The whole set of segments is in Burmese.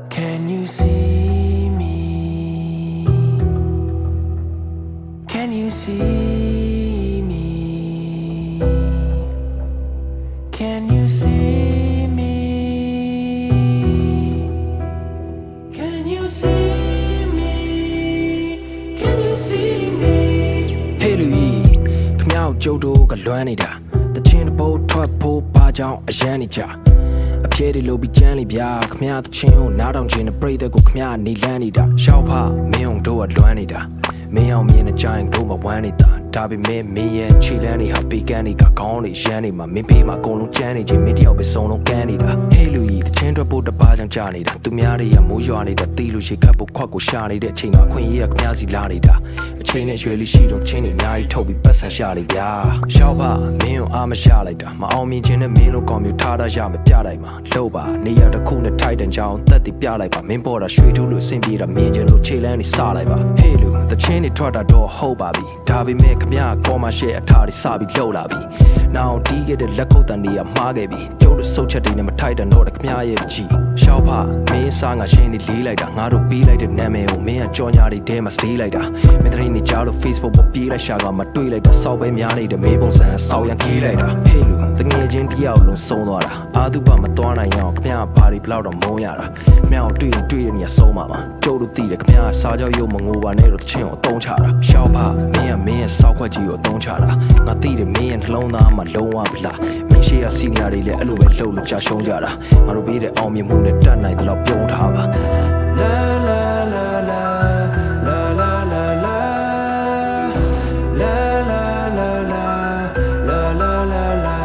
Can you see me? Can you see me? Can you see me? Can you see me? Can you see me? Hey Louis, ခမောက်ကျုပ်တို့ကလွမ်းနေတာတချင်းတပုတ်ထွက်ဖို့ဘာကြောင့်အရန်နေကြအပြဲတွေလိုပြီးကြမ်းလိဗျာခမရသချင်းကိုနားတောင်ချင်းနဲ့ပြိသက်ကိုခမရနေလန်းနေတာရှောက်ဖမင်းအောင်တို့ကလွမ်းနေတာမင်းအောင်မြင်တဲ့ကြိုင်တို့မဝမ်းနေတာဒါပေမဲ့မင်းရဲ့ခြေလန်းတွေဟာပေကန်းတွေကခေါင်းတွေရမ်းနေမှာမင်းဖေးမှာအကုန်လုံးကြမ်းနေချင်းမင်းတယောက်ပဲစုံလုံးကန်းနေတာဟေးလူကြီးတချင်းထွက်ဖို့တပားကြောင့်ကြာနေတာသူများတွေကမိုးရွာနေတာတီးလို့ရှိခတ်ဖို့ခွက်ကိုရှာနေတဲ့အချိန်မှာခွင်ရခမရစီလာနေတာအချိန်နဲ့ရွှေလေးရှိတော့ချင်းတွေအများကြီးထုတ်ပြီးပတ်ဆန်ရှာနေဗျာရှောက်ဖမင်းကိုအားမရှာလိုက်တာမအောင်မြင်ခြင်းနဲ့မင်းလိုကောင်မျိုးထားတာရမပြလိုက်မှာလှုပ်ပါနေရတစ်ခုနဲ့ထိုက်တန်ကြောင်တက်တီပြလိုက်ပါမင်းပေါ်တာရွှေထူးလို့အဆင်ပြေတာမြင်ခြင်းလို့ခြေလန်းနေစလိုက်ပါဟေးလူတချင်းတွေထွက်တာတော့ဟုတ်ပါပြီဒါပေမဲ့ခမရကောမရှယ်အထာတွေစပြီးလှုပ်လာပြီနောက်တီးခဲ့တဲ့လက်ခုပ်တန်တွေကမှားခဲ့ပြီကျုပ်တို့စုတ်ချက်တွေနဲ့မထိုက်တန်တော့တဲ့ခမရရဲ့ကြည့်ရှောက်ဖမင်းစားငါရှင်းနေလေးလိုက်တာငါတို့ပေးလိုက်တဲ့နာမည်ကိုမင်းကကြော်ညာတွေတဲမှာစတေးလိုက်တာမင်းတို့နေကြလို့ Facebook ပေါ်ပြေးလိုက်ရှာကမတွေ့လိုက်တာစောက်ပဲများနေတဲ့မေးပုံစံစောက်ရန်ခေးလိုက်တာဟေးလူတငယ်ချင်းတယောက်လုံးဆုံးသွားတာအာသူပမသွားနိုင်အောင်ခမရဘာတွေဘလောက်တော့မုန်းရတာခမရကိုတွေ့တဲ့နေရာဆုံးပါမှာကျုပ်တို့သိတယ်ခမရစားကြောက်ရုံမငိုပါနဲ့တော့တချင်းကိုအတုံးချတာရှောက်ဖမင်းရဲ့စောက်ခွက်ကြီးကိုအတုံးချတာငါသိတယ်မင်းရဲ့နှလုံးသားမှာလုံးဝဗလားမင်းရှိရစီနီယာတွေလည်းအဲ့လိုပဲလှုပ်လို့ကြာရှုံးကြတာငါတို့ပေးတဲ့အောင်မြင်မှုနဲ့တတ်နိုင်တယ်လို့ပြောထားပါလာလာလာလာလာလာလာလာလာလာလာလာလာလာလာ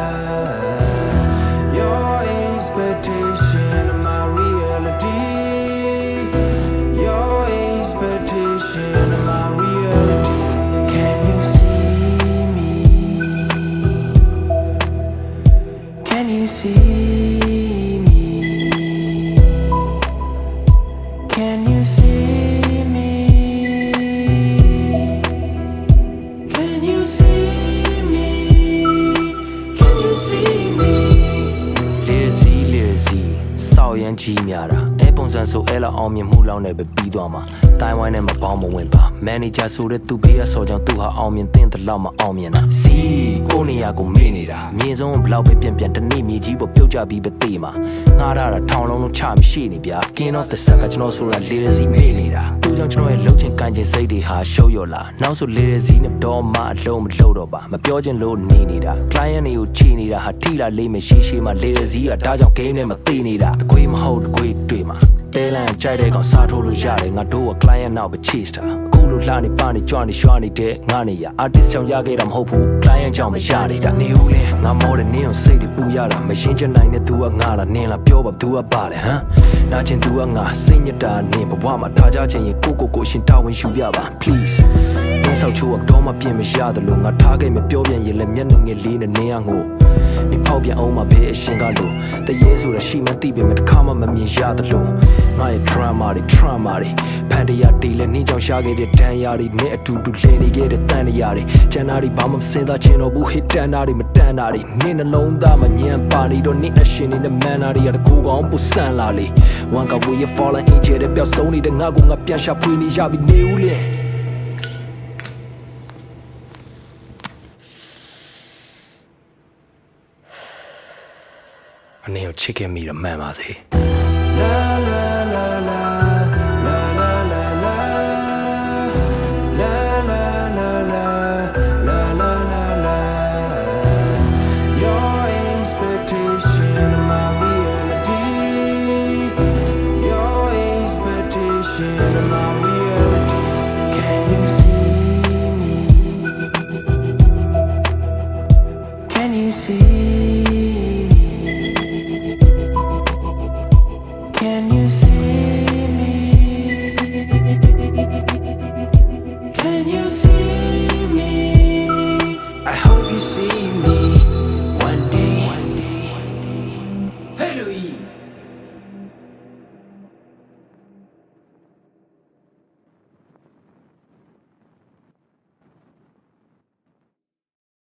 Your expectation of my reality Your expectation of my reality Can you see me Can you see me Can you see me Can you see me Can you see me Lazy စောက်ရန်ကြီးများတာအဲပုံစံဆိုအဲလောက်အောင်မြင်မှုလောက်နဲ့ပဲပြီးသွားမှာတိုင်းဝိုင်းနဲ့မပေါင်းမဝင်ပါမန်နေဂျာဆိုတဲ့သူပေးရဆော်ကြောင့်သူဟာအောင်မြင်တဲ့တလောက်မအောင်မြင်တာစီကိုနေရကိုမေ့နေတာမြင်ဆုံးဘလောက်ပဲပြန်တနေ့မြေကြီးပေါ်ပြုတ်ကြပြီးပဲတေးမှာငားထားတာထောင်လုံးလုံးချမရှိနေဗျာ King of the Sack ကကျွန်တော်ဆိုတာ Lazy မေ့နေတာသူကြောင့်ကျွန်တော်ရဲ့လှုပ်ချင်ကန်ချင်စိတ်တွေဟာရှုပ်ရော်လာနောက်ဆို Lazy နဲ့တော့မှအလုံးမလှုပ်တော့ပါမပြောချင်လို့နေနေတာ client တွေကိုချေနေတာဟာထိလာလိမ့်မယ်ရှိမှ Lazy ကဒါကြောင့် game နဲ့မသိနေတာတကွေးမဟုတ်တကွေးတွေ့မှာတဲလန်ကြိုက်တဲ့ကောင်စားထိုးလို့ရတယ်ငါတို့က client နောက်ပဲ chase တာအခုလိုလှနေပနေကြွနေရွှာနေတဲ့ငါနေရ artist ကြောင့်ရခဲ့တာမဟုတ်ဘူး client ကြောင့်မရနေတာနေဦးလဲငါမော်တဲ့နင်းကိုစိတ်တွေပူရတာမရှင်းချနိုင်တဲ့သူကငါလားနင်းလားပြောပါသူကပါလဲဟမ်နာကျင်သူကငါစိတ်ညစ်တာနင်းဘဝမှာထားကြခြင်းရင်ကိုရှင်တာဝန်ယူပြပါ please နင်းဆောက်ချိုးတော့မှပြင်မရတယ်လို့ငါထားခဲ့မပြောပြန်ရင်လည်းမျက်နှာငယ်လေးနဲ့နင်းရငိုနေပေါက်ပြန်အောင်မှာဘယ်အရှင်ကလို့တရေဆိုတာရှိမှသိပေမဲ့တစ်ခါမှမမြင်ရတယ်လို့ငါရဲ့ drama တွေဖန်တရားတီလည်းနင်းကြောင့်ရှာခဲ့တဲ့တန်ရာတွေနဲ့အတူတူလည်နေခဲ့တဲ့တန်ရာတွေကျန်တာတွေဘာမှမစင်သားချင်တော့ဘူး hit တန်တာတွေမတန်တာတွေနင်းနှလုံးသားမညံပါနေတော့နင်းအရှင်တွေနဲ့ man တာတွေကတကူကောင်းပူဆန်လာလေone cup with your fallen angel တဲ့ပျောက်ဆုံးနေတဲ့ငါကပြန်ရှာဖွေနေရပြီနေဦးလေအနေကိုချစ်ခဲ့မိတော့မှန်ပါစေ